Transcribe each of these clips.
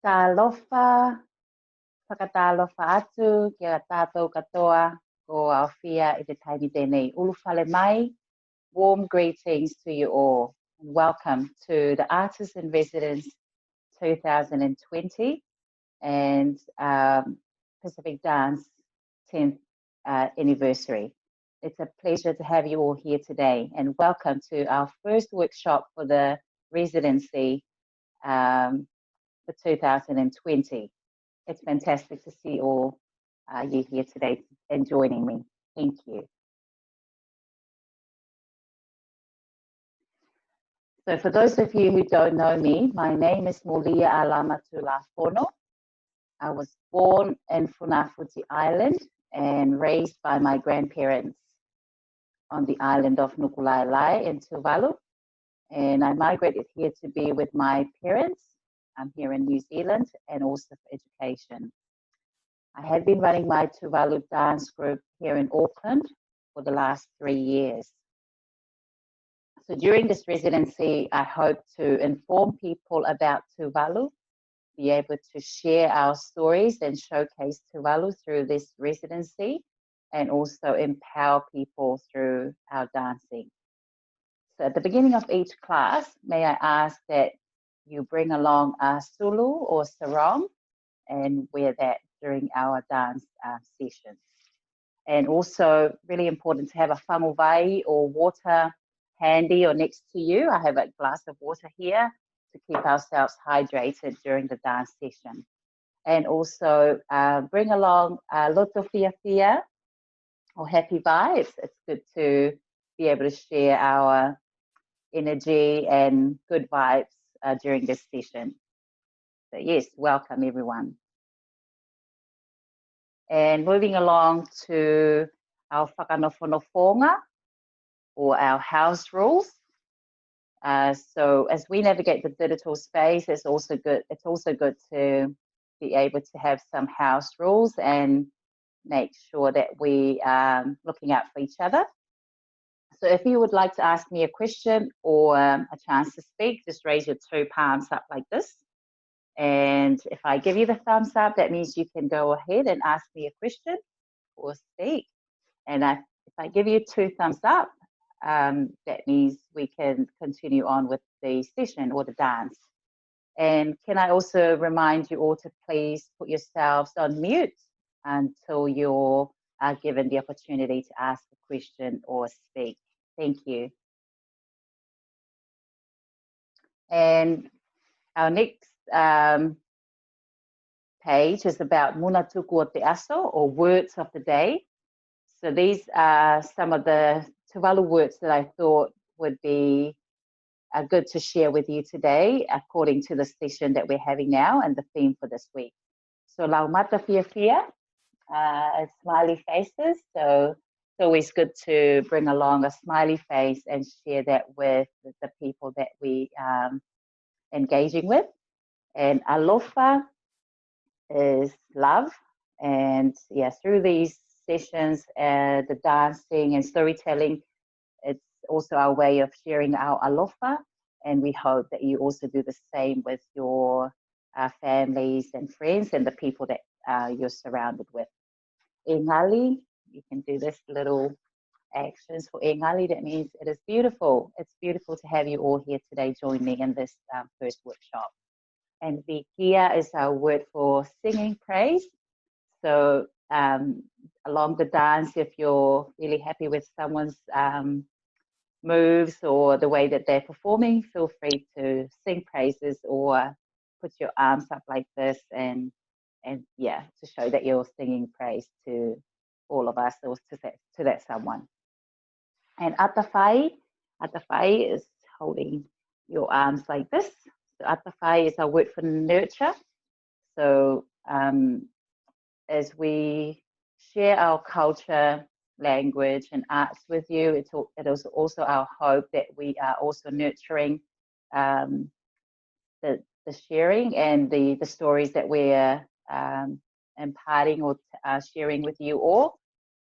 Talofa, whakatalofa atu, kia tātou katoa, ko awhia I te taimi tēnei ulufale mai. Warm greetings to you all, and welcome to the Artists in Residence 2020 and Pacific Dance 10th anniversary. It's a pleasure to have you all here today, and welcome to our first workshop for the residency for 2020. It's fantastic to see all you here today and joining me. Thank you. So for those of you who don't know me, my name is Molia Alama Tulafono. I was born in Funafuti Island and raised by my grandparents on the island of Nuku'ulai'ai in Tuvalu. And I migrated here to be with my parents. I'm here in New Zealand and also for education. I have been running my Tuvalu dance group here in Auckland for the last 3 years. So during this residency, I hope to inform people about Tuvalu, be able to share our stories and showcase Tuvalu through this residency, and also empower people through our dancing. So at the beginning of each class, may I ask that you bring along a sulu or sarong and wear that during our dance sessions. And also really important to have a whangawai or water handy or next to you. I have a glass of water here to keep ourselves hydrated during the dance session. And also bring along loto fia or happy vibes. It's good to be able to share our energy and good vibes during this session. So yes, welcome everyone. And moving along to our whakanofonofonga, or our house rules. So as we navigate the digital space, it's also good to be able to have some house rules and make sure that we are looking out for each other. So if you would like to ask me a question or a chance to speak, just raise your 2 palms up like this. And if I give you the thumbs up, that means you can go ahead and ask me a question or speak. And if I give you 2 thumbs up, that means we can continue on with the session or the dance. And can I also remind you all to please put yourselves on mute until you're given the opportunity to ask a question or speak. Thank you. And our next page is about Muna tuku o te aso, or words of the day. So these are some of the Tuvalu words that I thought would be good to share with you today, according to the session that we're having now and the theme for this week. So laumata fia, smiley faces. So it's always good to bring along a smiley face and share that with the people that we engaging with. And alofa is love. And yeah, through these sessions, the dancing and storytelling, it's also our way of sharing our alofa, and we hope that you also do the same with your families and friends and the people that you're surrounded with. Engali, you can do this little actions for engali. That means it is beautiful. It's beautiful to have you all here today join me in this first workshop. And vikia is our word for singing praise. So along the dance, if you're really happy with someone's moves or the way that they're performing, feel free to sing praises or put your arms up like this and yeah, to show that you're singing praise to all of us or to that someone. And atawhai is holding your arms like this. So atawhai is our word for nurture. So as we share our culture, language and arts with you, it is also our hope that we are also nurturing the sharing and the stories that we're imparting or sharing with you all,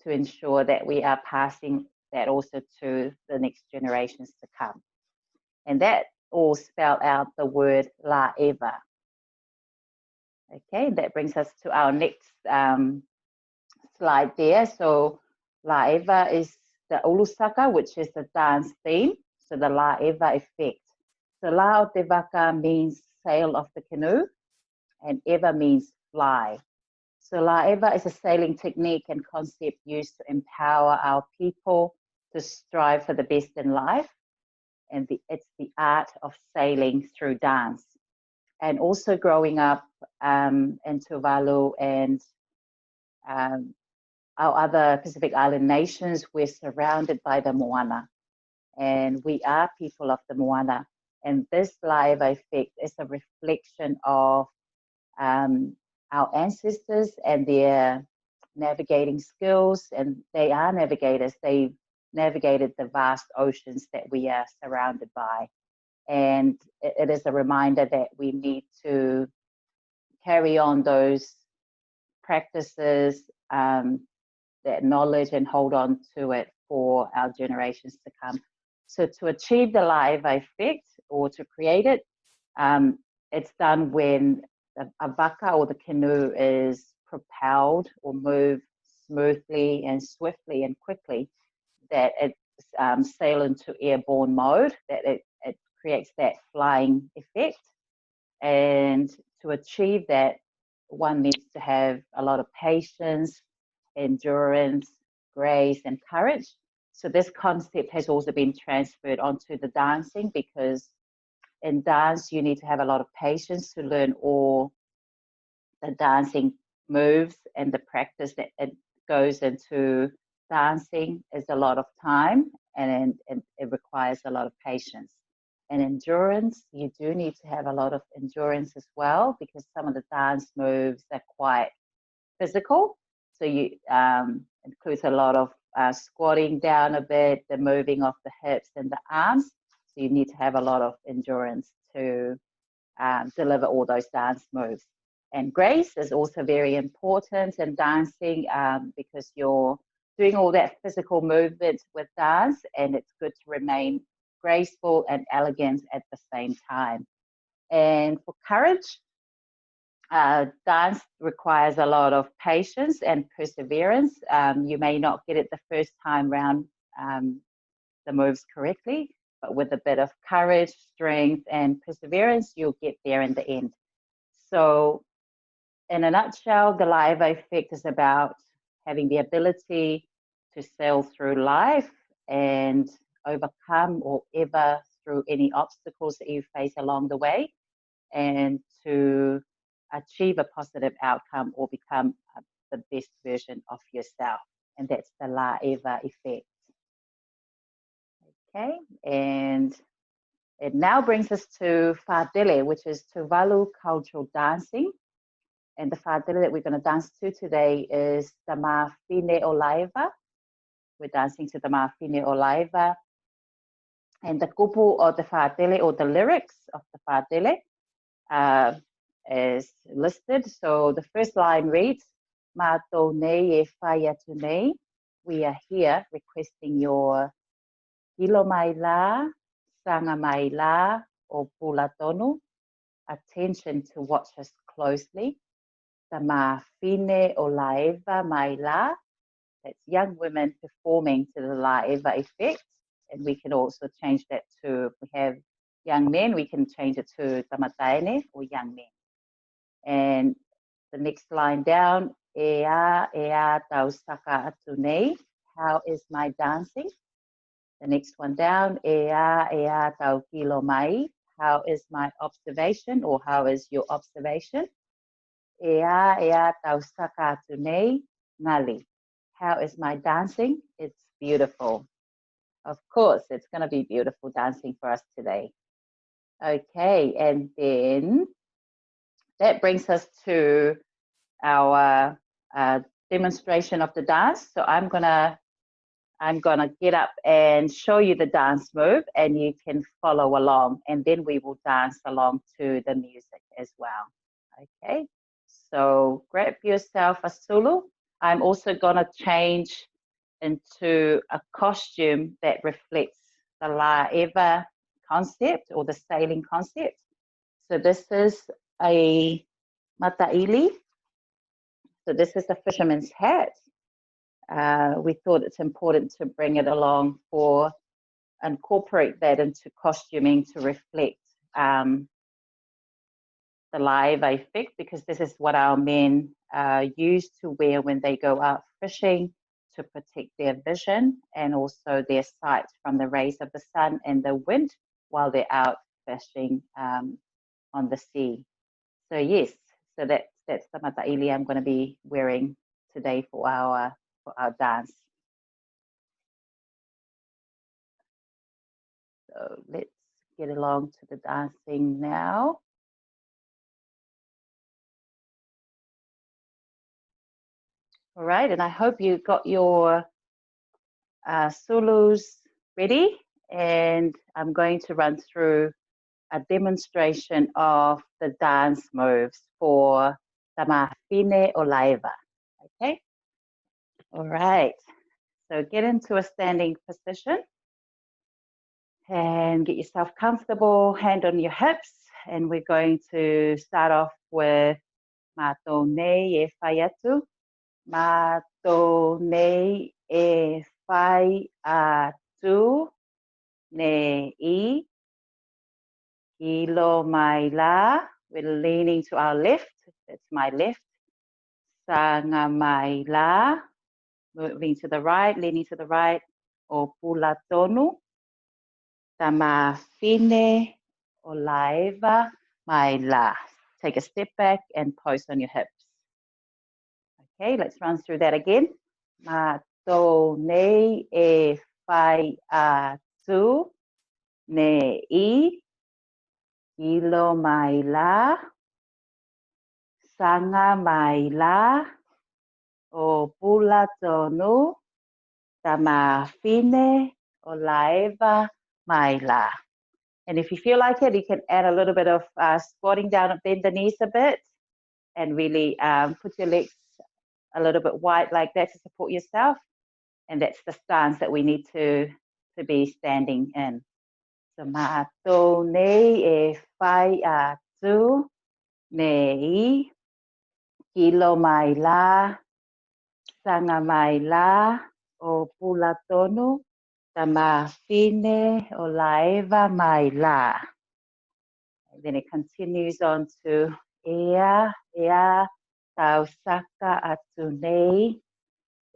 to ensure that we are passing that also to the next generations to come. And that all spell out the word Laeva. Okay, that brings us to our next slide there. So Laeva is the Ulusaka, which is the dance theme. So the Laeva effect. So La o te Waka means sail of the canoe, and Eva means fly. So Laeva is a sailing technique and concept used to empower our people to strive for the best in life. And it's the art of sailing through dance. And also growing up in Tuvalu and our other Pacific Island nations, we're surrounded by the moana. And we are people of the moana. And this Laeva effect is a reflection of our ancestors and their navigating skills. And they are navigators. They navigated the vast oceans that we are surrounded by. And it is a reminder that we need to carry on those practices, that knowledge, and hold on to it for our generations to come. So to achieve the Laeva effect, or to create it, it's done when a waka or the canoe is propelled or moved smoothly and swiftly and quickly, that it sail into airborne mode, that it creates that flying effect. And to achieve that, one needs to have a lot of patience, endurance, grace, and courage. So this concept has also been transferred onto the dancing, because in dance you need to have a lot of patience to learn all the dancing moves, and the practice that it goes into dancing is a lot of time, and it requires a lot of patience. And endurance, you do need to have a lot of endurance as well, because some of the dance moves are quite physical. So you includes a lot of squatting down a bit, the moving of the hips and the arms. So you need to have a lot of endurance to deliver all those dance moves. And grace is also very important in dancing, because you're doing all that physical movement with dance, and it's good to remain graceful and elegant at the same time. And for courage, dance requires a lot of patience and perseverance. You may not get it the first time round, the moves correctly, but with a bit of courage, strength, and perseverance, you'll get there in the end. So in a nutshell, the Laeva effect is about having the ability to sail through life and overcome or ever through any obstacles that you face along the way, and to achieve a positive outcome or become the best version of yourself. And that's the Laeva effect. Okay, and it now brings us to Fadele, which is Tuvalu cultural dancing. And the Fadele that we're going to dance to today is the Mawhine o Laeva. We're dancing to the Mawhine o Laeva. And the kupu of the Fadele, or the lyrics of the Fadele, is listed. So the first line reads, Mato nei e whaia tunei. We are here requesting your hilo mai la, sanga mai la, o Tulafono, attention to watch us closely. The Mawhine o Laeva mai la, that's young women performing to the Laeva effect. And we can also change that to, if we have young men, we can change it to tamataene, or young men. And the next line down, ea tau saka atu nei, how is my dancing? The next one down, ea tau kilo mai, how is my observation, or how is your observation? Ea tau saka atu nei, ngali, how is my dancing? It's beautiful. Of course, it's going to be beautiful dancing for us today. Okay, and then that brings us to our demonstration of the dance. So I'm gonna get up and show you the dance move, and you can follow along, and then we will dance along to the music as well. Okay, so grab yourself a sulu. I'm also gonna change into a costume that reflects the Laeva concept, or the sailing concept. So this is a mataili. So this is the fisherman's hat. We thought it's important to bring it along for incorporate that into costuming to reflect the Laeva effect, because this is what our men use to wear when they go out fishing to protect their vision and also their sight from the rays of the sun and the wind while they're out fishing on the sea. So yes, so that's the mataili I'm going to be wearing today for our dance. So let's get along to the dancing now. All right, and I hope you got your solos ready, and I'm going to run through a demonstration of the dance moves for Tamafine or Laeva. Okay, all right, so get into a standing position and get yourself comfortable, hand on your hips, and we're going to start off with Matone e Fayatu. Matone e Fayatu ne I. Kilo mai la. We're leaning to our left. That's my left. Sanga mai la. Moving to the right, leaning to the right. O pula tonu. Tama fine o Laeva mai la. Take a step back and post on your hips. Okay, let's run through that again. Ma to ne e fai a tu ne I. Kilo mai la. Sanga mai la. O pula tonu. Tama fine o Laeva mai la. And if you feel like it, you can add a little bit of squatting down, bend the knees a bit, and really put your legs a little bit wide like that to support yourself. And that's the stance that we need to be standing in. So mato nei e whai a tu nei kilo mai la, sanga mai la, o pula tonu, tama fine o Laeva mai la. And then it continues on to ea, ea, tau saka atu nei,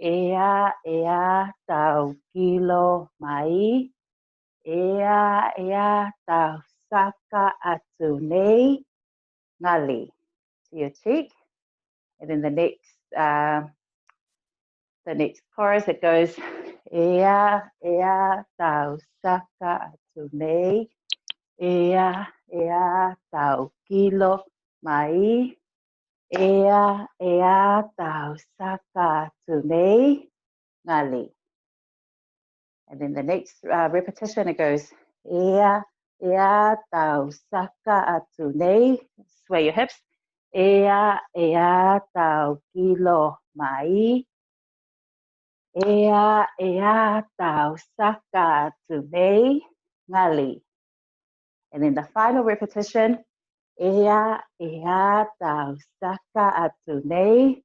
ea, ea, tau kilo mai, ea, ea, tau saka atu nei, ngali, to your cheek. And then the next chorus, it goes, ea, ea, tau saka atu nei, ea, ea, tau kilo mai, ea, ea, tau saka atu nei, ngali. And then the next repetition, it goes, ea, ea, tau saka atu nei, sway your hips, ea, ea, tau kilo mai, ea, ea, tau saka atu nei, ngali. And then the final repetition, ea, ea, tau saka atu nei,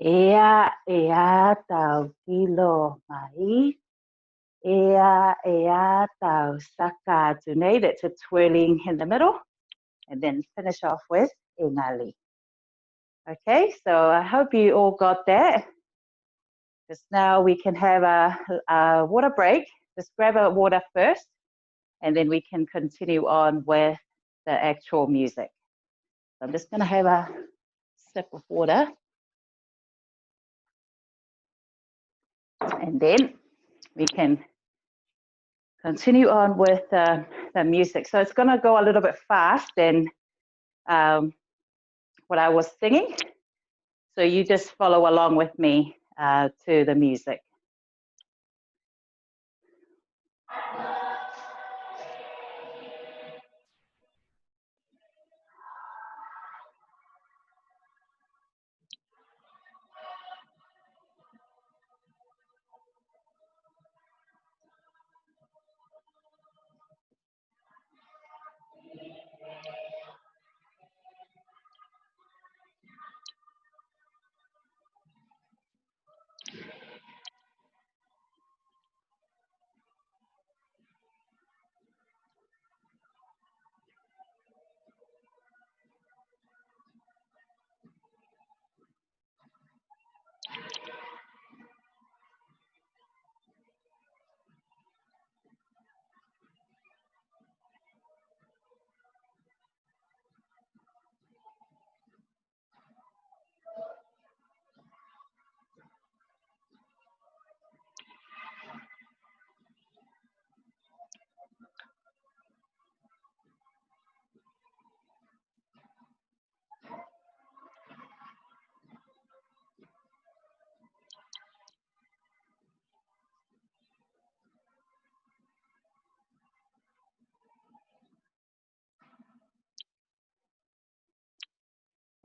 ea, ea, tau kilo mai, ea, ea, tau saka atu nei. That's a twirling in the middle. And then finish off with ngali. Okay, so I hope you all got that. Just now we can have a water break. Just grab a water first, and then we can continue on with the actual music. So I'm just going to have a sip of water. And then we can continue on with the music. So it's going to go a little bit fast than what I was singing. So you just follow along with me to the music.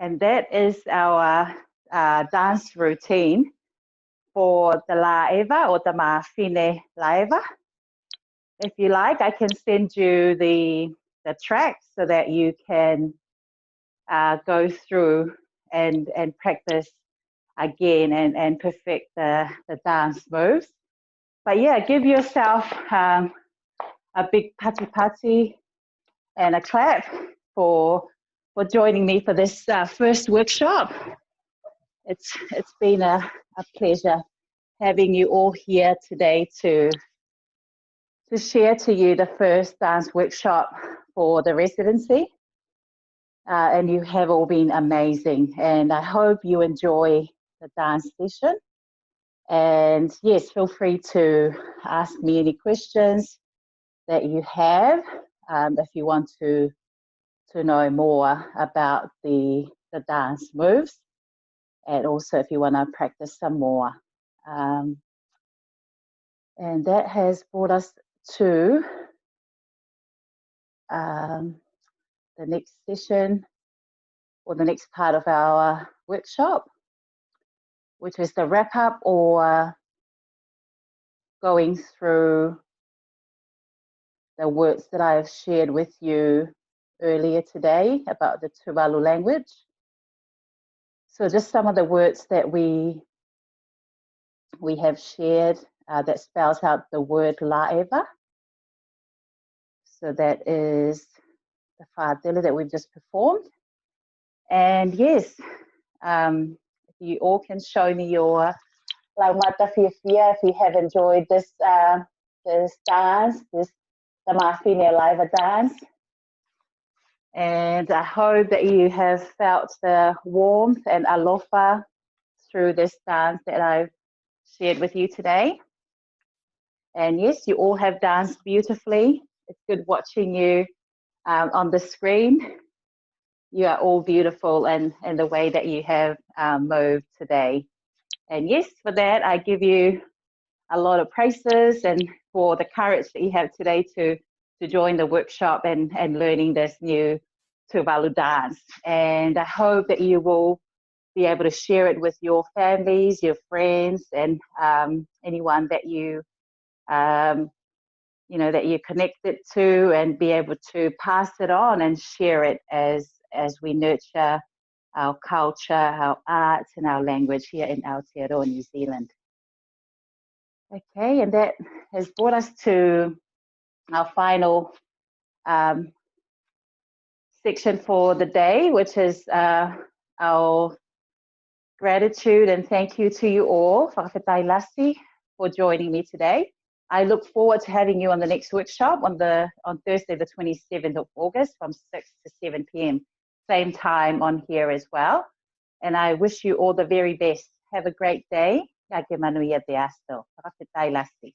And that is our dance routine for the Laeva or the Mawhine Laeva. If you like, I can send you the track so that you can go through and practice again and perfect the dance moves. But yeah, give yourself a big pati pati and a clap for joining me for this first workshop. It's been a pleasure having you all here today to share to you the first dance workshop for the residency. And you have all been amazing, and I hope you enjoy the dance session. And yes, feel free to ask me any questions that you have if you want to know more about the dance moves, and also if you want to practice some more. And that has brought us to the next session, or the next part of our workshop, which is the wrap up, or going through the words that I have shared with you earlier today about the Tuvalu language. So just some of the words that we have shared that spells out the word Laeva. So that is the whātele that we've just performed. And yes, you all can show me your laumata whiawhia if you have enjoyed this this dance, the Mawhine Laeva dance. And I hope that you have felt the warmth and alofa through this dance that I've shared with you today. And yes, you all have danced beautifully. It's good watching you on the screen. You are all beautiful in the way that you have moved today. And yes, for that, I give you a lot of praises, and for the courage that you have today to join the workshop and learning this new Tuvalu dance. And I hope that you will be able to share it with your families, your friends, and anyone that you that you're connected to, and be able to pass it on and share it as we nurture our culture, our arts, and our language here in Aotearoa, New Zealand. Okay, and that has brought us to our final section for the day, which is our gratitude and thank you to you all, whakawhetai lasi, for joining me today. I look forward to having you on the next workshop on Thursday, the 27th of August from 6 to 7 p.m. Same time on here as well. And I wish you all the very best. Have a great day. Ka ke manuia te aso. Whakawhetai lasi.